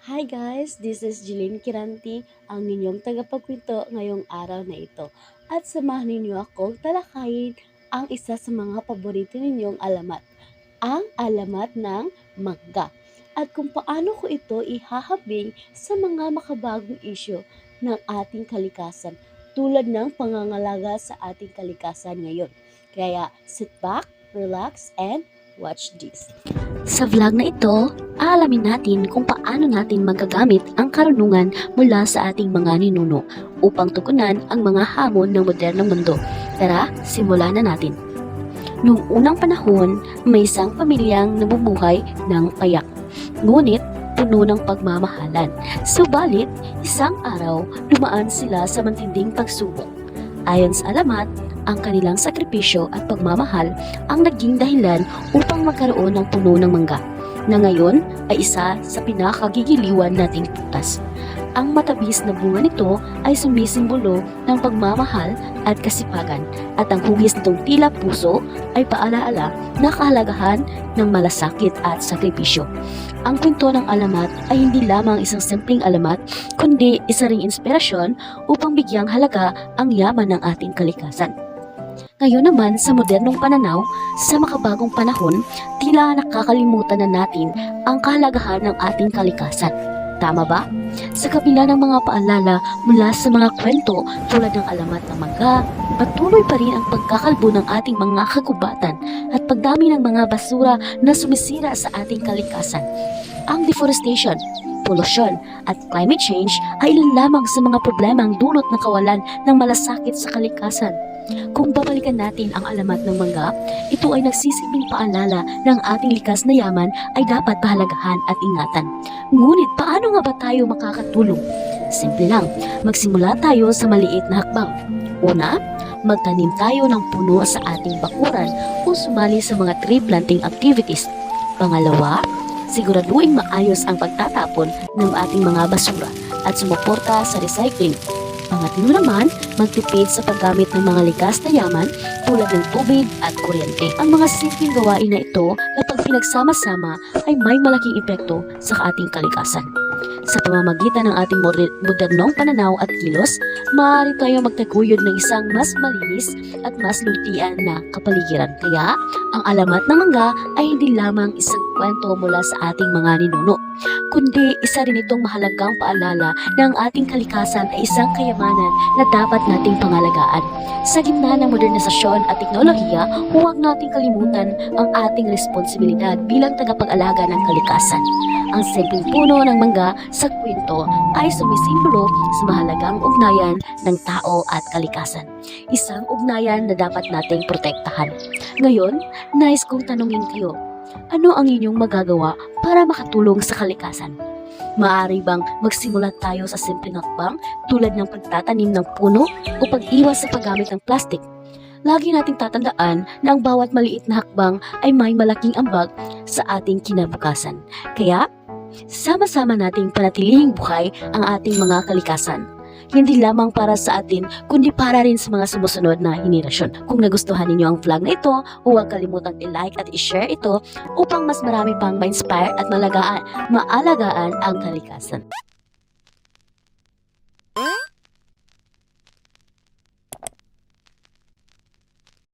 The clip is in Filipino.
Hi guys, this is Jeline Kiranti, ang ninyong tagapagkwento ngayong araw na ito. At samahan ninyo akong talakayin ang isa sa mga paborito ninyong alamat, ang alamat ng mangga. At kung paano ko ito ihahabing sa mga makabagong isyu ng ating kalikasan, tulad ng pangangalaga sa ating kalikasan ngayon. Kaya sit back, relax, and watch this. Sa vlog na ito, aalamin natin kung paano natin magagamit ang karunungan mula sa ating mga ninuno upang tugunan ang mga hamon ng modernong mundo. Tara, simulan na natin. Noong unang panahon, may isang pamilyang nabubuhay ng payak. Ngunit, puno ng pagmamahalan. Subalit, isang araw, dumaan sila sa matinding pagsubok. Ayon sa alamat, ang kanilang sakripisyo at pagmamahal ang naging dahilan upang magkaroon ng puno ng mangga, na ngayon ay isa sa pinakagigiliwan nating prutas. Ang matabis na bunga nito ay sumisimbolo ng pagmamahal at kasipagan, at ang hugis nitong tila puso ay paalaala na kahalagahan ng malasakit at sakripisyo. Ang kwento ng alamat ay hindi lamang isang simpleng alamat, kundi isa ring inspirasyon upang bigyang halaga ang yaman ng ating kalikasan. Ngayon naman sa modernong pananaw, sa makabagong panahon, tila nakakalimutan na natin ang kahalagahan ng ating kalikasan. Tama ba? Sa kabila ng mga paalala mula sa mga kwento tulad ng alamat ng mangga, patuloy pa rin ang pagkakalbo ng ating mga kagubatan at pagdami ng mga basura na sumisira sa ating kalikasan. Ang deforestation, pollution at climate change ay ilan lamang sa mga problemang dulot ng kawalan ng malasakit sa kalikasan. Kung babalikan natin ang alamat ng mangga, ito ay nagsisilbing paalala ng ating likas na yaman ay dapat pahalagahan at ingatan. Ngunit paano nga ba tayo makakatulong? Simple lang, magsimula tayo sa maliit na hakbang. Una, magtanim tayo ng puno sa ating bakuran o sumali sa mga tree planting activities. Pangalawa, siguraduhin maayos ang pagtatapon ng ating mga basura at sumuporta sa recycling. Pangatlo naman, magtipid sa paggamit ng mga likas na yaman tulad ng tubig at kuryente. Ang mga simpleng gawain na ito na pag pinagsama-sama ay may malaking epekto sa ating kalikasan. Sa pamamagitan ng ating modernong pananaw at kilos, maaari tayong magtaguyod ng isang mas malinis at mas lutian na kapaligiran. Kaya, ang alamat ng mangga ay hindi lamang isang kwento mula sa ating mga ninuno, kundi isa rin itong mahalagang paalala na ang ating kalikasan ay isang kayamanan na dapat nating pangalagaan. Sa gitna ng modernisasyon at teknolohiya, huwag nating kalimutan ang ating responsibilidad bilang tagapag-alaga ng kalikasan. Ang simpleng puno ng mangga sa kwento ay sumisimbolo sa mahalagang ugnayan ng tao at kalikasan. Isang ugnayan na dapat nating protektahan. Ngayon, nais kong tanungin kayo, ano ang inyong magagawa para makatulong sa kalikasan? Maaari bang magsimula tayo sa simpleng hakbang tulad ng pagtatanim ng puno o pag-iwas sa paggamit ng plastic? Lagi nating tatandaan na ang bawat maliit na hakbang ay may malaking ambag sa ating kinabukasan. Kaya, sama-sama nating panatilihing buhay ang ating mga kalikasan. Hindi lamang para sa atin, kundi para rin sa mga sumusunod na henerasyon. Kung nagustuhan ninyo ang vlog na ito, huwag kalimutang i-like at i-share ito upang mas marami pang ma-inspire at maalagaan ang kalikasan.